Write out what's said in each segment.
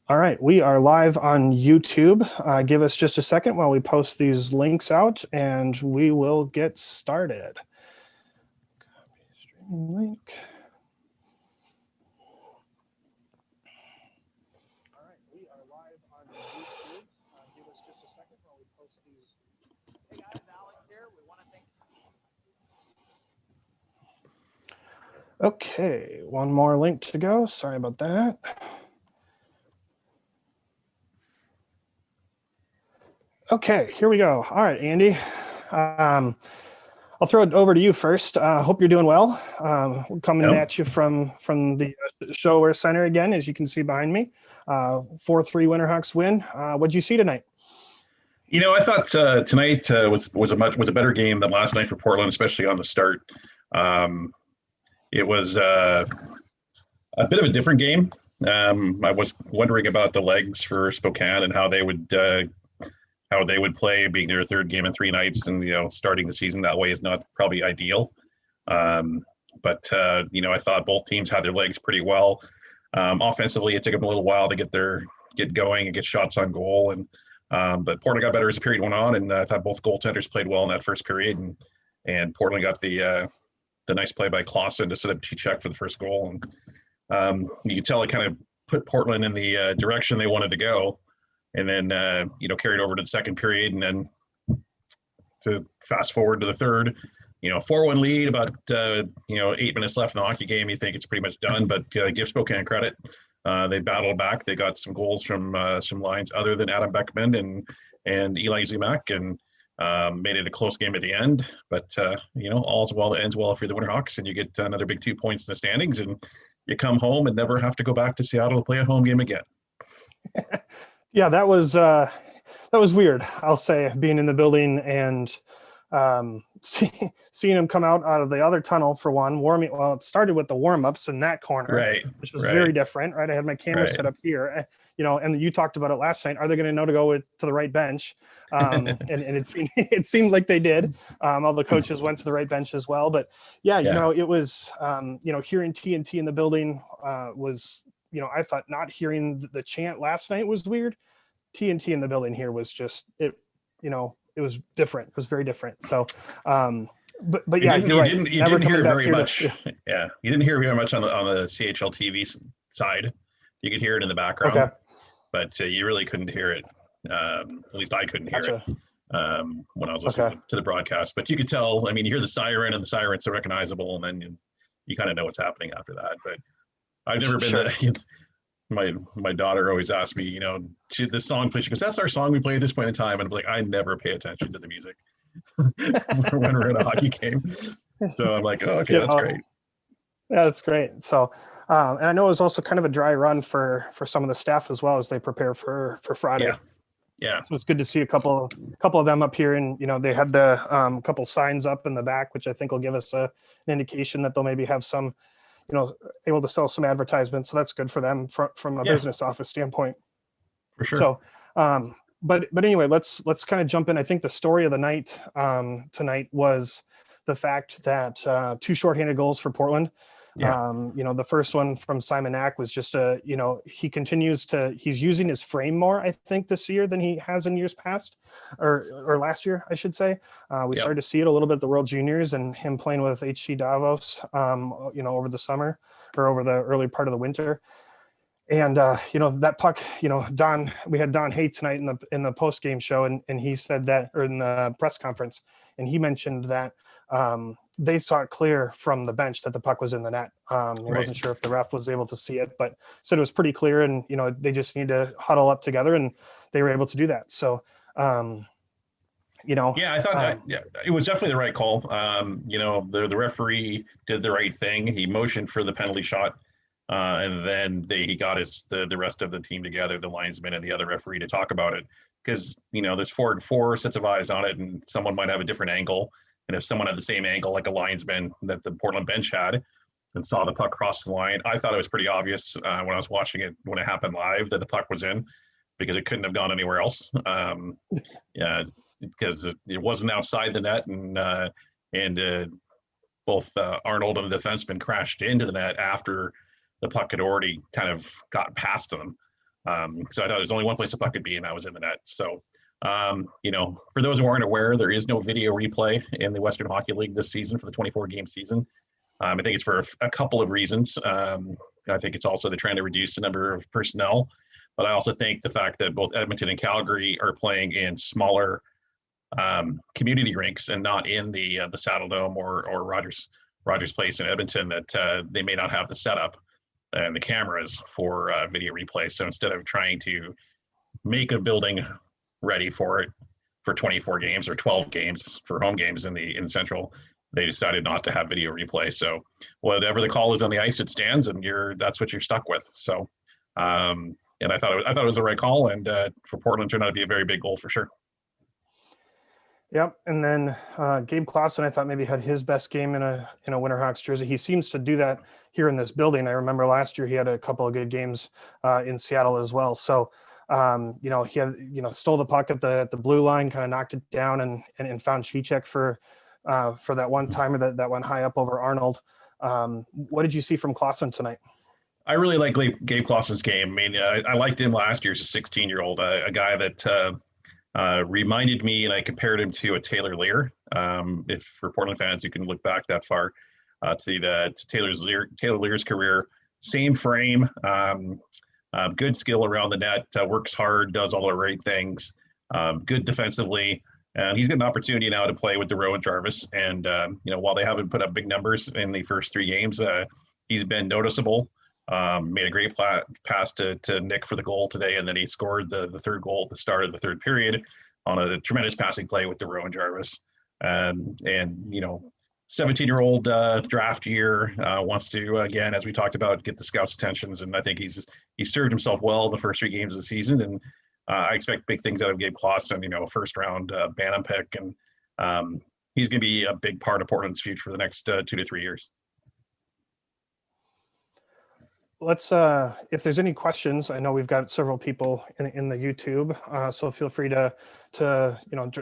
All right, we are live on YouTube. Give us just a second while we post these links out and we will get started. Copy streaming link. All right, we are live on YouTube. Give us just a second while we post these. Hey guys, Alex here. We want to thank. Okay, one more link to go. Sorry about that. Okay, here we go. All right, Andy. I'll throw it over to you first. Hope you're doing well. We're coming at you from the Showware Center again, as you can see behind me. 4-3 Winterhawks win. What'd you see tonight? You know, I thought tonight was a better game than last night for Portland, especially on the start. It was a bit of a different game. I was wondering about the legs for Spokane and how they would play, being their third game in 3 nights, and starting the season that way is not probably ideal. But I thought both teams had their legs pretty well. Offensively, it took them a little while to get going and get shots on goal, but Portland got better as the period went on, and I thought both goaltenders played well in that first period, and Portland got the nice play by Kloss to set up T-check for the first goal, and you could tell it kind of put Portland in the direction they wanted to go. And then, carried over to the second period, and then to fast forward to the third, 4-1 lead, about, 8 minutes left in the hockey game. You think it's pretty much done, but give Spokane credit. They battled back. They got some goals from some lines other than Adam Beckman and Eli Zumak, and made it a close game at the end. But, all's well that ends well for the Winterhawks, and you get another big 2 points in the standings, and you come home and never have to go back to Seattle to play a home game again. Yeah, that was weird. I'll say, being in the building and seeing him come out of the other tunnel for one, warming. Well, it started with the warm-ups in that corner, right, which was very different. Right, I had my camera set up here, and you talked about it last night. Are they going to know to go to the right bench? And it seemed like they did. All the coaches went to the right bench as well. But yeah. It was hearing TNT in the building was. I thought not hearing the chant last night was weird. TNT in the building here was just it. It was different. It was very different. So, but yeah, you're right. You didn't hear very much. Yeah, you didn't hear very much on the CHL TV side. You could hear it in the background, but you really couldn't hear it. At least I couldn't hear it when I was listening to the broadcast. But you could tell. I mean, you hear the siren, and the siren's so recognizable, and then you kind of know what's happening after that. But I've never been my daughter always asks me, the song plays. She goes, "That's our song we play at this point in time." And I'm like, I never pay attention to the music when we're in a hockey game. So I'm like, oh, okay, that's great. Yeah, that's great. So, and I know it was also kind of a dry run for some of the staff as well as they prepare for Friday. Yeah. So it's good to see a couple of them up here, and they had the couple signs up in the back, which I think will give us an indication that they'll maybe have some. Able to sell some advertisements. So that's good for them from a business office standpoint. For sure. So, but anyway, let's kind of jump in. I think the story of the night tonight was the fact that 2 shorthanded goals for Portland. The first one from Simon Knack was just he's using his frame more, I think, this year than he has in years past, or last year, I should say. We started to see it a little bit at the World Juniors and him playing with HC Davos, over the summer or over the early part of the winter. And, that puck, we had Don Hay tonight in the post-game show, and he said that, or in the press conference, and he mentioned that they saw it clear from the bench that the puck was in the net. He wasn't sure if the ref was able to see it, but said it was pretty clear, and, they just need to huddle up together, and they were able to do that. So, I thought it was definitely the right call. The referee did the right thing. He motioned for the penalty shot. And then he got the rest of the team together, the linesman and the other referee, to talk about it, because there's four sets of eyes on it, and someone might have a different angle. And if someone had the same angle, like a linesman that the Portland bench had, and saw the puck cross the line, I thought it was pretty obvious when I was watching it when it happened live that the puck was in, because it couldn't have gone anywhere else. Because it wasn't outside the net, and both Arnold and the defenseman crashed into the net after the puck had already kind of got past them. So I thought there's only one place the puck could be, and that was in the net. So, for those who aren't aware, there is no video replay in the Western Hockey League this season for the 24-game season. I think it's for a couple of reasons. I think it's also the trend to reduce the number of personnel, but I also think the fact that both Edmonton and Calgary are playing in smaller community rinks and not in the Saddle Dome or Rogers Place in Edmonton, that they may not have the setup and the cameras for video replay. So instead of trying to make a building ready for it for 24 games or 12 games for home games in Central, they decided not to have video replay. So whatever the call is on the ice, it stands, and that's what you're stuck with. So, and I thought it was the right call, and for Portland, turned out to be a very big goal for sure. Yep, and then Gabe Kloss, I thought maybe had his best game in a Winterhawks jersey. He seems to do that here in this building. I remember last year he had a couple of good games in Seattle as well. So, he had stole the puck at the blue line, kind of knocked it down, and found Cicek for that one timer that went high up over Arnold. What did you see from Kloss tonight? I really like Gabe Kloss's game. I mean, I liked him last year as a 16-year-old, a guy that reminded me, and I compared him to a Taylor Lear. If for Portland fans, you can look back that far to see that Taylor Lear's career, same frame, good skill around the net, works hard, does all the right things, good defensively. And he's got an opportunity now to play with Dero and Jarvis. And, while they haven't put up big numbers in the first 3 games, he's been noticeable. Made a great pass to Nick for the goal today, and then he scored the third goal at the start of the third period on a tremendous passing play with Dero and Jarvis. And 17-year-old draft year, wants to, again, as we talked about, get the scouts' attentions, and I think he's served himself well in the first 3 games of the season, and I expect big things out of Gabe Kloss, and first-round Bantam pick, and he's going to be a big part of Portland's future for the next 2 to 3 years. Let's if there's any questions, I know we've got several people in the YouTube, so feel free to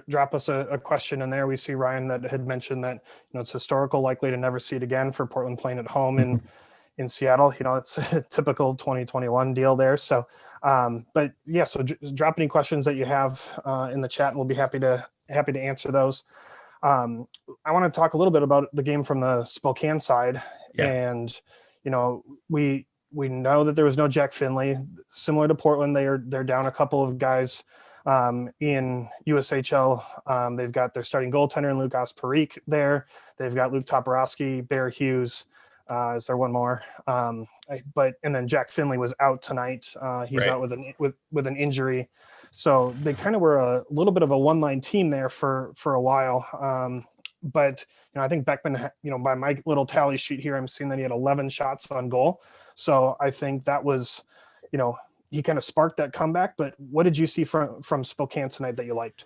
drop us a question in there. We see Ryan that had mentioned that it's historical, likely to never see it again for Portland playing at home in Seattle. It's a typical 2021 deal there. So but yeah, so drop any questions that you have in the chat, and we'll be happy to answer those. I want to talk a little bit about the game from the Spokane side. Yeah. And we know that there was no Jack Finley. Similar to Portland, they're down a couple of guys in USHL. They've got their starting goaltender in Lukas Parik there. They've got Luke Toporowski, Bear Hughes. Is there one more? And then Jack Finley was out tonight. He's out with an injury. So they kind of were a little bit of a one-line team there for a while. But I think Beckman, by my little tally sheet here, I'm seeing that he had 11 shots on goal. So I think that was, he kind of sparked that comeback. But what did you see from Spokane tonight that you liked?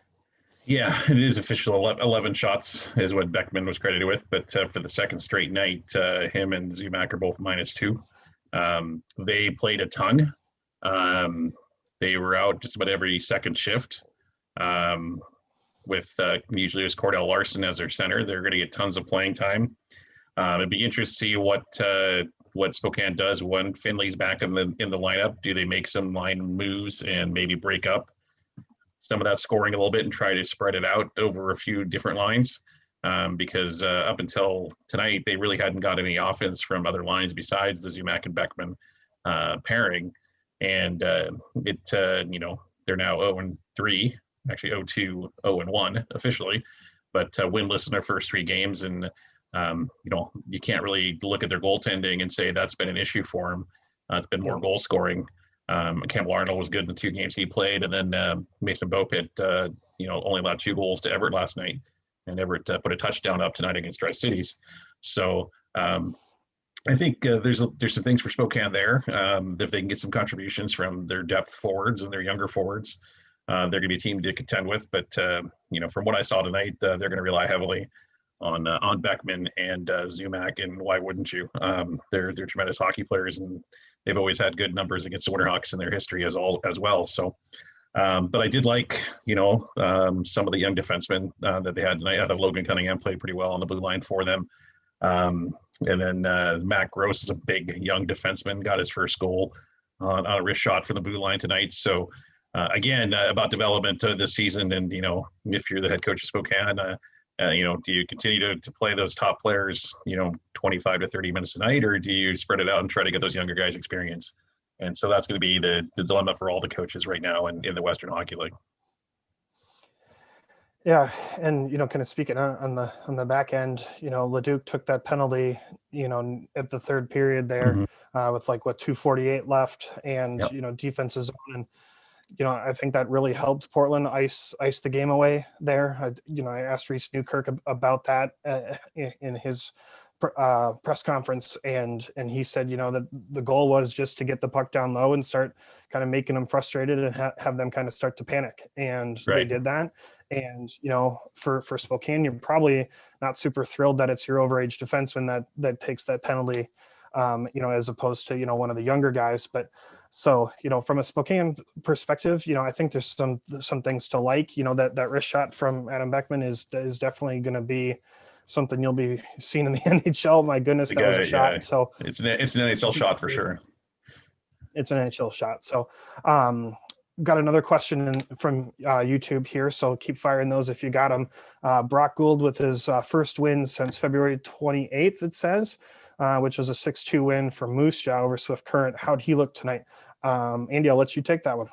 Yeah, it is official. 11 shots is what Beckman was credited with. But for the second straight night, him and Zumak are both -2. They played a ton. They were out just about every second shift. With usually it was Cordell Larson as their center. They're going to get tons of playing time. It'd be interesting to see what Spokane does when Finley's back in the lineup. Do they make some line moves and maybe break up some of that scoring a little bit and try to spread it out over a few different lines? Because up until tonight, they really hadn't got any offense from other lines besides the Zumak and Beckman pairing. And they're now 0-3. Actually 0-2, 0-1 officially, but winless in their first 3 games. And, you can't really look at their goaltending and say that's been an issue for them. It's been more goal scoring. Campbell Arnold was good in the 2 games he played. And then Mason Beaupit, only allowed 2 goals to Everett last night. And Everett put a touchdown up tonight against Tri-Cities. So I think there's some things for Spokane there. If they can get some contributions from their depth forwards and their younger forwards, they're going to be a team to contend with. But from what I saw tonight, they're going to rely heavily on Beckman and Zumak, and why wouldn't you? They're tremendous hockey players, and they've always had good numbers against the Winterhawks in their history as well. So, but I did like some of the young defensemen that they had tonight. I thought Logan Cunningham played pretty well on the blue line for them. And then Matt Gross is a big young defenseman, got his first goal on a wrist shot from the blue line tonight. So again, about development this season, and if you're the head coach of Spokane, do you continue to play those top players, 25 to 30 minutes a night, or do you spread it out and try to get those younger guys experience? And so that's going to be the dilemma for all the coaches right now in the Western Hockey League. Yeah, and kind of speaking on the back end, Leduc took that penalty, at the third period there, with 2:48 left, and Yep. defense is on, and I think that really helped Portland ice the game away there. I asked Rhys Newkirk about that in his press conference, and he said that the goal was just to get the puck down low and start kind of making them frustrated and have them kind of start to panic, and Right. they did that. And for Spokane, you're probably not super thrilled that it's your overage defenseman that takes that penalty, as opposed to one of the younger guys. But so from a Spokane perspective, I think there's some things to like. That wrist shot from Adam Beckman is definitely going to be something you'll be seeing in the NHL. My goodness, that was a shot. Yeah. So it's an NHL shot for sure. It's an NHL shot. So got another question from YouTube here, so keep firing those if you got them. Brock Gould with his first win since February 28th, it says, which was a 6-2 win for Moose Jaw over Swift Current. How'd he look tonight? Andy, I'll let you take that one.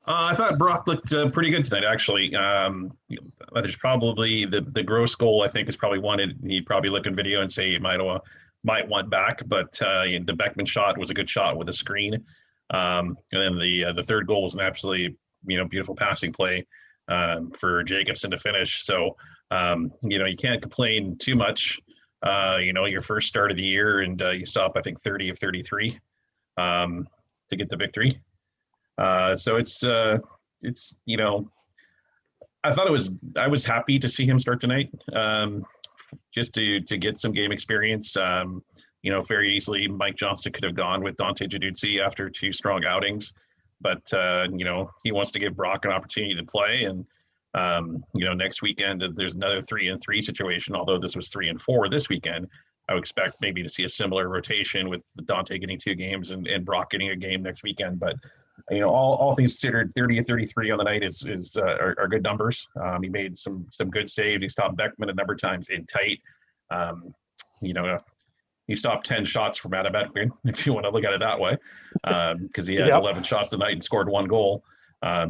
I thought Brock looked pretty good tonight, actually. There's probably the gross goal, I think, is probably one he'd probably look in video and say he might want back, but the Beckman shot was a good shot with a screen. And then the third goal was an absolutely beautiful passing play for Jacobson to finish. So you can't complain too much. Your first start of the year, and you stop, I think, 30 of 33 to get the victory. So I was happy to see him start tonight, just to get some game experience. Very easily Mike Johnston could have gone with Dante Januzzi after 2 strong outings, but he wants to give Brock an opportunity to play. And next weekend there's another 3-3 situation. Although this was 3-4 this weekend, I would expect maybe to see a similar rotation with Dante getting 2 games and Brock getting a game next weekend. But all things considered, 30 of 33 on the night are good numbers. He made some good saves. He stopped Beckman a number of times in tight. He stopped 10 shots from Adam Beckman, if you want to look at it that way, because he had 11 shots tonight and scored 1 goal.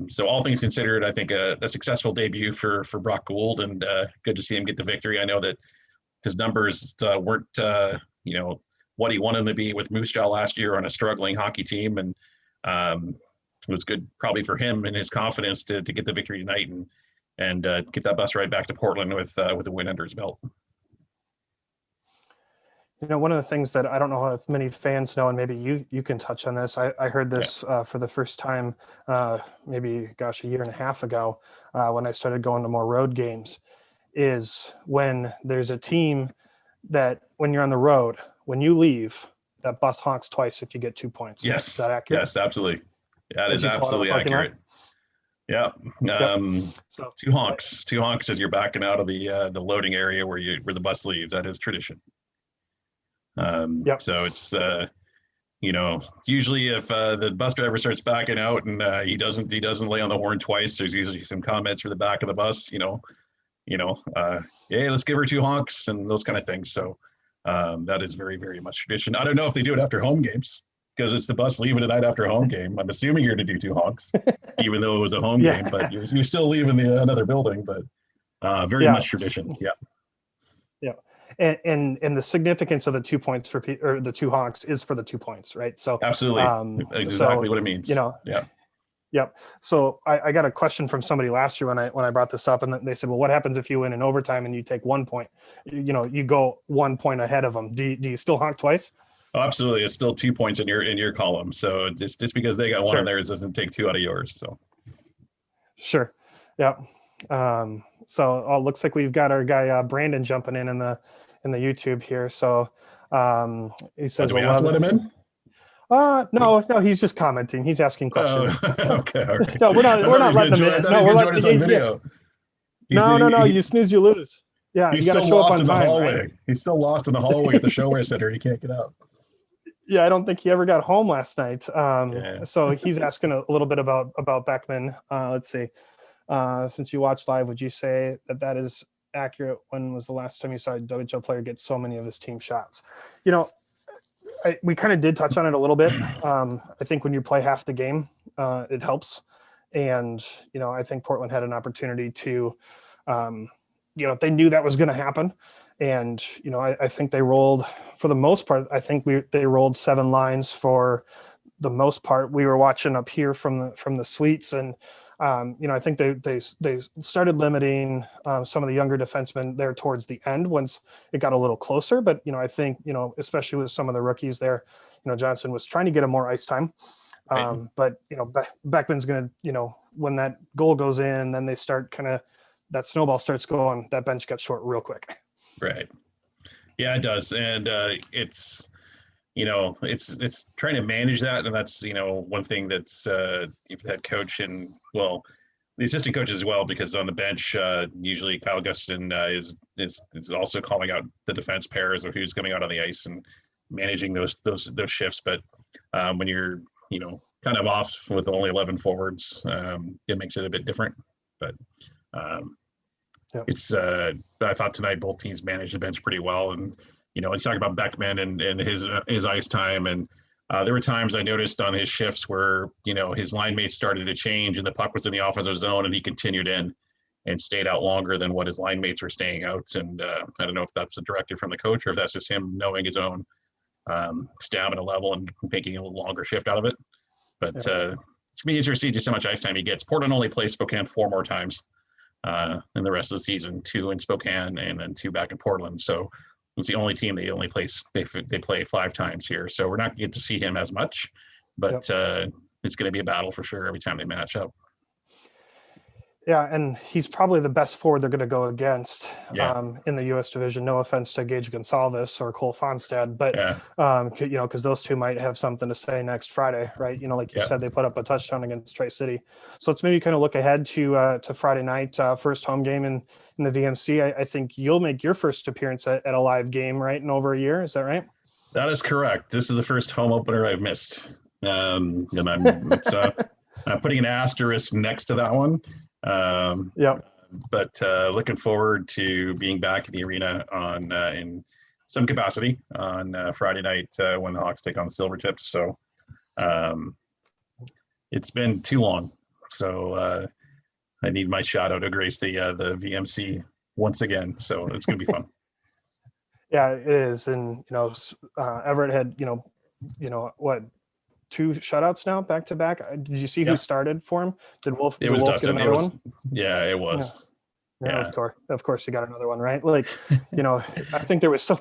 So all things considered, I think a successful debut for Brock Gould, and good to see him get the victory. I know that his numbers weren't what he wanted them to be with Moose Jaw last year on a struggling hockey team, and it was good probably for him and his confidence to get the victory tonight and get that bus ride back to Portland with a win under his belt. One of the things that I don't know if many fans know, and maybe you can touch on this. I heard this for the first time, maybe, a year and a half ago, when I started going to more road games, is when there's a team that when you're on the road, when you leave, that bus honks twice if you get 2 points. Yes. Is that accurate? Yes, absolutely. That is absolutely accurate. Yeah. So 2 honks as you're backing out of the loading area where the bus leaves. That is tradition. So it's usually if the bus driver starts backing out and he doesn't lay on the horn twice, there's usually some comments for the back of the bus, hey, let's give her 2 honks and those kind of things. So that is very, very much tradition. I don't know if they do it after home games, because it's the bus leaving tonight after home game. I'm assuming you're going to do 2 honks, even though it was a home game, but you're still leaving another building, but very much tradition. Yeah. And the significance of the 2 points or the 2 honks is for the 2 points, right? So absolutely, exactly what it means. Yep. So I got a question from somebody last year when I brought this up, and they said, well, what happens if you win in overtime and you take 1 point? You go 1 point ahead of them. Do you still honk twice? Oh, absolutely. It's still 2 points in your column. So just because they got one of theirs doesn't take 2 out of yours. So sure. Yeah. So it looks like we've got our guy Brandon jumping in the YouTube here. So he says, do we have to let him in? No, he's just commenting. He's asking questions. Okay. All right. No, we're not letting him in. No, we're letting him in video. No. You snooze, you lose. Yeah, he's you got to still show up lost on in the time. hallway. Right? He's still lost in the hallway at the showwear center. He can't get out. Yeah, I don't think he ever got home last night. Yeah. So he's asking a little bit about Beckman. Let's see. Since you watched live, would you say that that is accurate? When was the last time you saw a WHL player get so many of his team shots? You know, we kind of did touch on it a little bit. I think when you play half the game, it helps. And, I think Portland had an opportunity to, they knew that was going to happen. And, I think they rolled, for the most part, I think they rolled 7 lines for the most part. We were watching up here from the suites, and I think they started limiting some of the younger defensemen there towards the end once it got a little closer. But I think especially with some of the rookies there, Johnson was trying to get him more ice time. Right. But Beckman's gonna when that goal goes in, then they start that snowball starts going. That bench got short real quick. Right. Yeah, it does, and it's trying to manage that, and that's one thing that's if the head coach and the assistant coach as well, because on the bench usually Kyle Gustin is also calling out the defense pairs of who's coming out on the ice and managing those shifts. But when you're kind of off with only 11 forwards, it makes it a bit different. But it's I thought tonight both teams managed the bench pretty well, and you talk about Beckman and his ice time, and there were times I noticed on his shifts where his line mates started to change and the puck was in the offensive zone and he continued in and stayed out longer than what his line mates were staying out. And I don't know if that's a directive from the coach or if that's just him knowing his own stamina level and making a little longer shift out of it. But it's going to be easier to see just how much ice time he gets. Portland only plays Spokane 4 more times in the rest of the season, 2 in Spokane and then 2 back in Portland. So it's the only team they only play 5 times here. So we're not going to get to see him as much, but it's going to be a battle for sure every time they match up. Yeah, and he's probably the best forward they're going to go against in the U.S. division. No offense to Gage Gonsalves or Cole Fonstad, but because those two might have something to say next Friday, right? Like you said, they put up a touchdown against Tri-City. So let's maybe kind of look ahead to Friday night, first home game in the VMC. I think you'll make your first appearance at a live game, right, in over a year. Is that right? That is correct. This is the first home opener I've missed, and I'm putting an asterisk next to that one. But looking forward to being back in the arena in some capacity on Friday night when the Hawks take on the Silvertips. So it's been too long. So I need my shout out to grace the VMC once again. So it's going to be fun. Yeah, it is. And, Everett had, what, 2 shutouts now back to back. Did you see who started for him? Did Wolf get another one? Yeah, it was. Yeah. Of course, you got another one, right? Like, I think there was so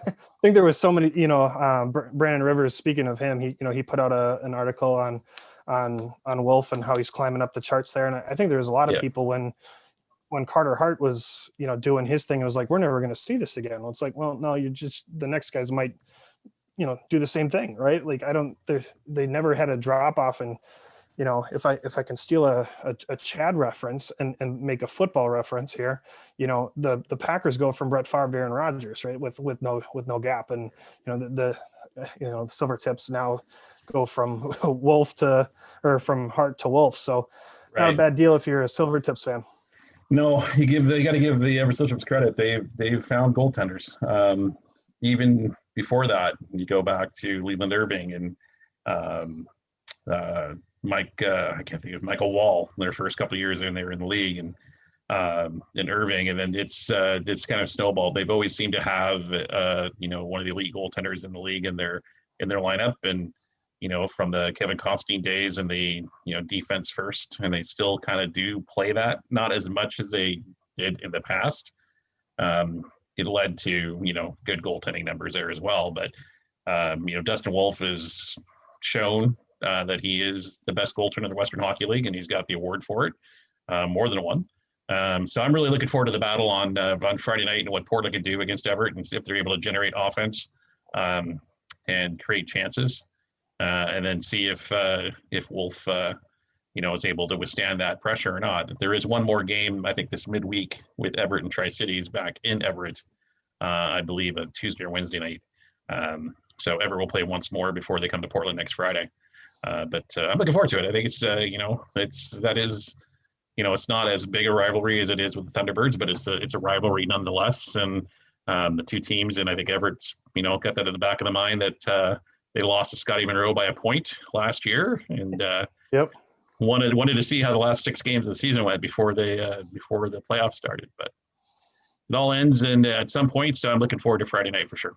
many. Brandon Rivers. Speaking of him, he put out an article on Wolf and how he's climbing up the charts there, and I think there was a lot of people when Carter Hart was doing his thing. It was like, we're never going to see this again. Well, it's like, well, no, the next guys might do the same thing, right? Like they never had a drop off. And, if I can steal a Chad reference and make a football reference here, the Packers go from Brett Favre to Aaron Rodgers, right? With no gap. And, the Silvertips now go from from Hart to Wolf. So not a bad deal if you're a Silvertips fan. No, you got to give the Everett Silvertips credit. They've found goaltenders. Even before that, you go back to Leland Irving and I can't think of Michael Wall. Their first couple of years when they were in the league, and Irving, and then it's kind of snowballed. They've always seemed to have one of the elite goaltenders in the league in their lineup, and from the Kevin Costine days and the defense first, and they still kind of do play that, not as much as they did in the past. It led to good goaltending numbers there as well, but Dustin Wolf has shown that he is the best goaltender in the Western Hockey League, and he's got the award for it, more than one. So I'm really looking forward to the battle on Friday night and what Portland can do against Everett, and see if they're able to generate offense and create chances, and then see if Wolf is able to withstand that pressure or not. There is one more game, I think, this midweek with Everett and Tri-Cities back in Everett, I believe a Tuesday or Wednesday night. So Everett will play once more before they come to Portland next Friday. But I'm looking forward to it. I think it's it's not as big a rivalry as it is with the Thunderbirds, but it's a rivalry nonetheless. And the two teams, and I think Everett's got that in the back of the mind that they lost to Scotty Monroe by a point last year, and wanted to see how the last 6 games of the season went before the playoffs started. But it all ends, and at some point, so I'm looking forward to Friday night for sure.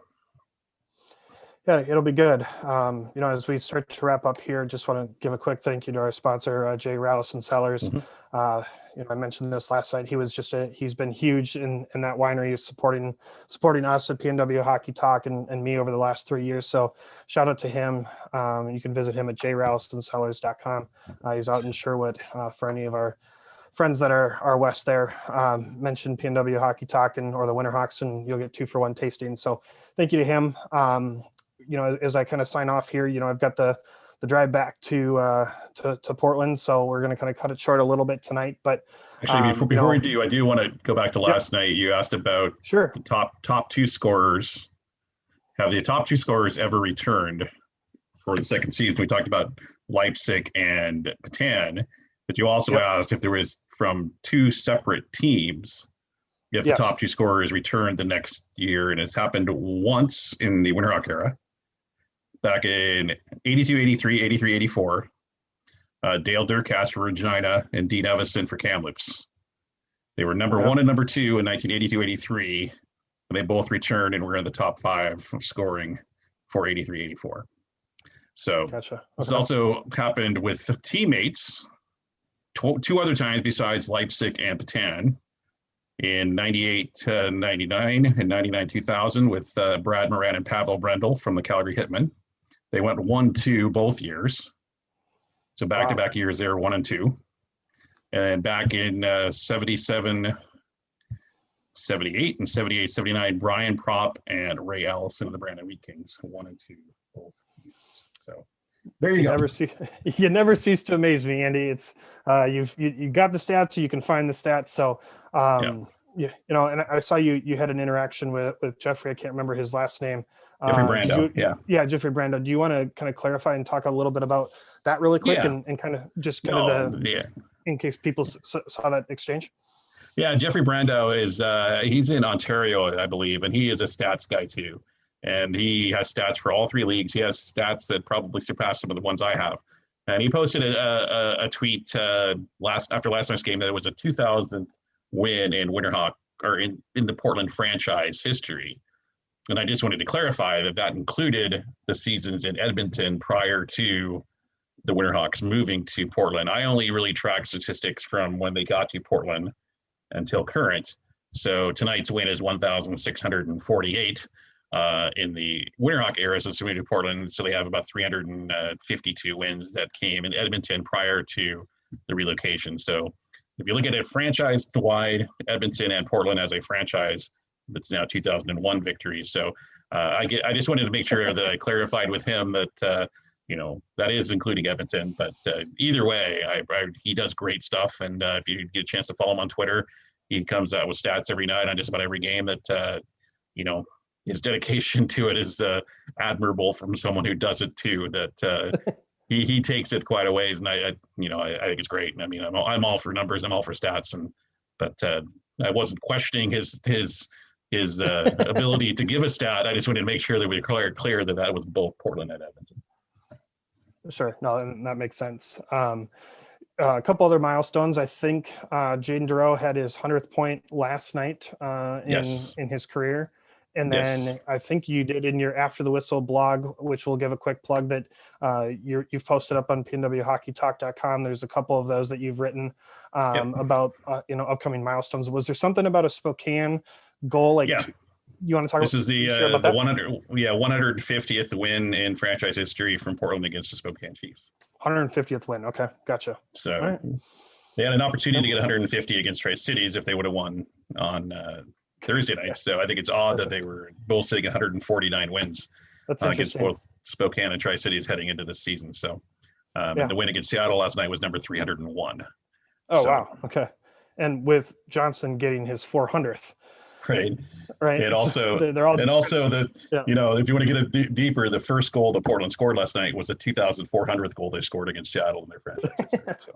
Yeah, it'll be good. As we start to wrap up here, just want to give a quick thank you to our sponsor, Jay Rallison Cellars. Mm-hmm. I mentioned this last night. He's been huge in that winery, supporting us at PNW Hockey Talk and me over the last 3 years. So shout out to him. You can visit him at jrallistoncellars.com. He's out in Sherwood. For any of our friends that are west there, mention PNW Hockey Talk or the Winterhawks, and you'll get 2-for-1 tasting. So thank you to him. As I kind of sign off here, I've got the drive back to Portland, so we're going to kind of cut it short a little bit tonight. But actually, before we do, I do want to go back to last night. You asked about the top 2 scorers. Have the top 2 scorers ever returned for the second season? We talked about Leipzig and Patan, but you also asked if there was from 2 separate teams. If the top 2 scorers returned the next year, and it's happened once in the Winterhawk era. Back in 82-83, 83-84, Dale Durkach for Regina and Dean Evison for Kamloops. They were number 1 and number 2 in 1982-83, and they both returned and were in the top 5 of scoring for 83-84. So This also happened with teammates 2 other times besides Leipzig and Patan. In 98-99 and 99-2000 with Brad Moran and Pavel Brendel from the Calgary Hitmen. They went 1-2 both years. So back-to-back years, they were 1 and 2. And back in 77, 78 and 78, 79, Brian Propp and Ray Allison of the Brandon Wheat Kings, 1 and 2 both years. So there you go. You never cease to amaze me, Andy. It's you got the stats, so you can find the stats. So and I saw you had an interaction with Jeffrey. I can't remember his last name. Jeffrey Brando. Jeffrey Brando. Do you want to kind of clarify and talk a little bit about that really quick and kind of in case people saw that exchange? Yeah, Jeffrey Brando is he's in Ontario, I believe, and he is a stats guy too. And he has stats for all 3 leagues. He has stats that probably surpass some of the ones I have. And he posted a tweet after last night's game that it was a 2000th win in Winterhawk or in the Portland franchise history. And I just wanted to clarify that included the seasons in Edmonton prior to the Winterhawks moving to Portland. I only really track statistics from when they got to Portland until current. So tonight's win is 1,648 in the Winterhawk era since moving to Portland. So they have about 352 wins that came in Edmonton prior to the relocation. So if you look at it franchise-wide, Edmonton and Portland as a franchise, that's now 2001 victories. So I just wanted to make sure that I clarified with him that that is including Edmonton. But either way, he does great stuff. And if you get a chance to follow him on Twitter, he comes out with stats every night on just about every game that his dedication to it is admirable from someone who does it too. That he takes it quite a ways, and I think it's great. I mean, I'm all for numbers, I'm all for stats, but I wasn't questioning his ability to give a stat. I just wanted to make sure that we were clear that was both Portland and Edmonton. Sure, no, that makes sense. A couple other milestones. I think Jaden Dureau had his 100th point last night in his career. And then I think you did in your After the Whistle blog, which we'll give a quick plug that you've posted up on pnwhockeytalk.com. There's a couple of those that you've written about upcoming milestones. Was there something about a Spokane goal? You want to talk about? This is the 150th win in franchise history from Portland against the Spokane Chiefs. 150th win. Okay, gotcha. So they had an opportunity to get 150 against Tri-Cities if they would have won on Thursday night. So I think it's odd that they were both sitting at 149 wins against both Spokane and Tri-Cities heading into this season. So the win against Seattle last night was number 301. Oh, wow. Okay. And with Johnson getting his 400th. right? Right. And also, they're all if you want to get it deeper, the first goal that Portland scored last night was the 2,400th goal they scored against Seattle in their franchise history. So.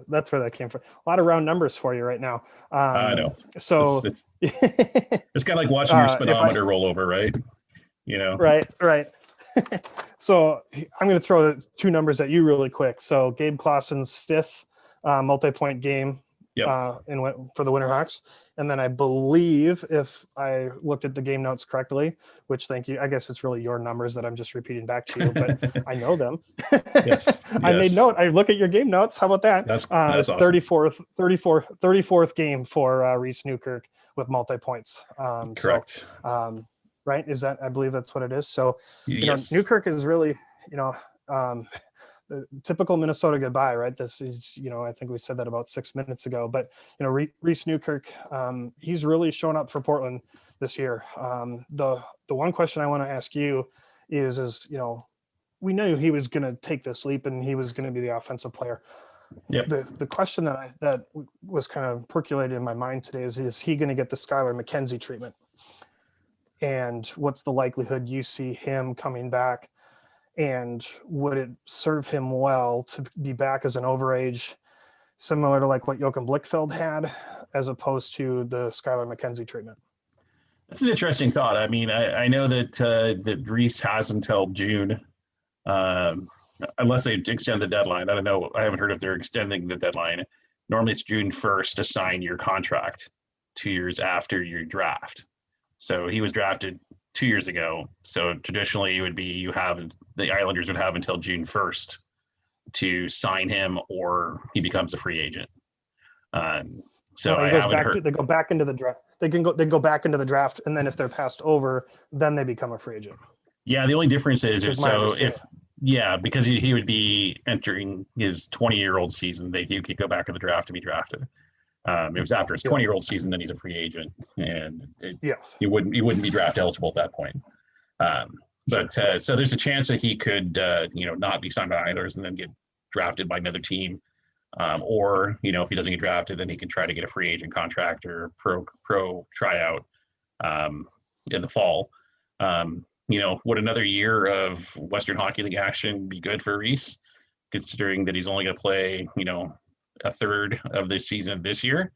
That's where that came from. A lot of round numbers for you right now. I know. So it's kind of like watching your speedometer roll over, right? Right. So I'm going to throw two numbers at you really quick. So Gabe Kloss's fifth multi-point game for the Winterhawks. And then I believe, if I looked at the game notes correctly, which thank you, I guess it's really your numbers that I'm just repeating back to you, but I know them. Yes. I made note. I look at your game notes. How about that? That's it's awesome. 34th game for Rhys Newkirk with multi-points. Correct. So, right. Is that, I believe that's what it is. So, yes. Newkirk is really, the typical Minnesota goodbye, right? This is, I think we said that about 6 minutes ago, but, Rhys Newkirk, he's really shown up for Portland this year. The one question I want to ask you is, we knew he was going to take this leap and he was going to be the offensive player. Yep. The question that was kind of percolated in my mind today is he going to get the Skylar McKenzie treatment? And what's the likelihood you see him coming back? And would it serve him well to be back as an overage, similar to like what Joachim Blichfeld had, as opposed to the Skylar McKenzie treatment? That's an interesting thought. I mean, I know that Rhys has until June, unless they extend the deadline. I don't know. I haven't heard if they're extending the deadline. Normally it's June 1st to sign your contract 2 years after your draft. So he was drafted 2 years ago. So traditionally it would be the Islanders would have until June 1st to sign him, or he becomes a free agent. So they go back into the draft. They go back into the draft, and then if they're passed over, then they become a free agent. Yeah, the only difference is because he would be entering his 20-year-old season, he could go back to the draft to be drafted. It was after his 20-year-old season, then he's a free agent, and he wouldn't be draft eligible at that point. So there's a chance that he could, not be signed by Islanders and then get drafted by another team, or if he doesn't get drafted, then he can try to get a free agent contract or pro tryout in the fall. Would another year of Western Hockey League action be good for Rhys, considering that he's only going to play, a third of the season this year?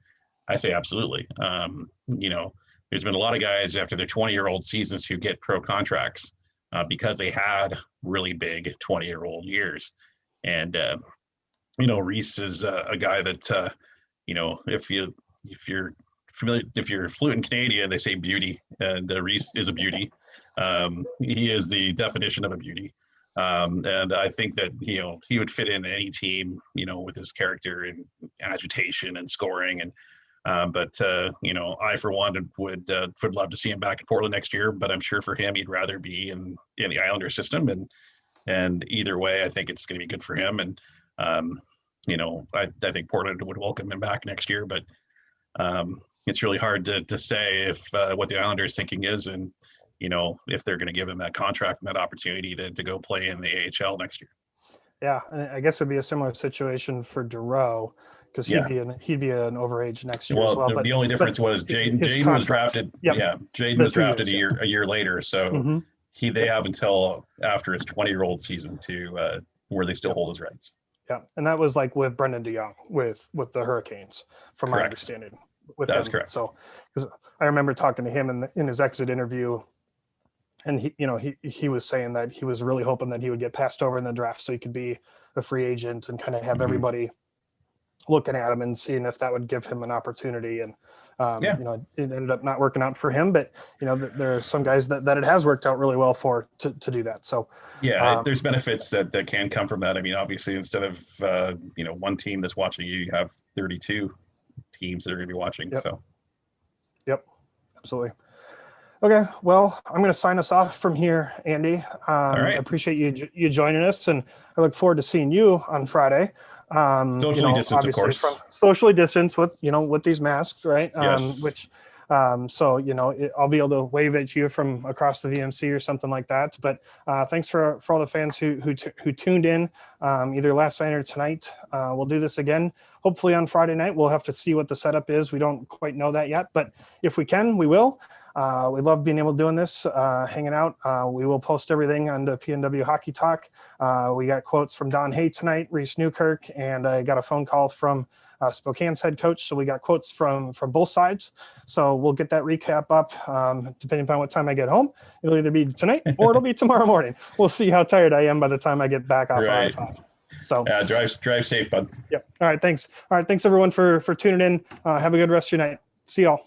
I say absolutely. There's been a lot of guys after their 20-year-old seasons who get pro contracts because they had really big 20-year-old years. And, Rhys is a guy that, if you're familiar, if you're fluent in Canadian, they say beauty, and Rhys is a beauty. He is the definition of a beauty. And I think that, he would fit in any team, with his character and agitation and scoring. And, I, for one, would love to see him back in Portland next year, but I'm sure for him, he'd rather be in the Islander system. And either way, I think it's going to be good for him. And, I think Portland would welcome him back next year, but it's really hard to say if what the Islanders' thinking is, and, if they're going to give him that contract and that opportunity to go play in the AHL next year. Yeah, and I guess it would be a similar situation for Dureau, because he'd be an overage next year as well. But the only difference was Jaden was drafted. Yep. Yeah, Jaden was drafted a year later, so they have until after his 20-year-old season to where they still hold his rights. Yeah, and that was like with Brendan DeYoung with the Hurricanes, from my understanding. That's correct. So, because I remember talking to him in his exit interview, and he was saying that he was really hoping that he would get passed over in the draft so he could be a free agent and kind of have everybody looking at him and seeing if that would give him an opportunity. And it ended up not working out for him, but there are some guys that it has worked out really well for to do that. So there's benefits that can come from that. I mean, obviously, instead of one team that's watching you have 32 teams that are going to be watching. Yep, absolutely. Okay, well, I'm going to sign us off from here, Andy. All right. I appreciate you joining us, and I look forward to seeing you on Friday. Socially distanced, of course. Socially distanced with these masks, right? Yes. Which So, I'll be able to wave at you from across the VMC or something like that. But thanks for all the fans who tuned in either last night or tonight. We'll do this again, hopefully on Friday night. We'll have to see what the setup is. We don't quite know that yet, but if we can, we will. We love being able to doing this, hanging out. We will post everything on the PNW Hockey Talk. We got quotes from Don Hay tonight, Rhys Newkirk, and I got a phone call from Spokane's head coach. So we got quotes from both sides. So we'll get that recap up depending upon what time I get home. It'll either be tonight or it'll be tomorrow morning. We'll see how tired I am by the time I get back off right. I-5. So drive safe, bud. Yep. All right. Thanks. All right. Thanks everyone for tuning in. Have a good rest of your night. See y'all.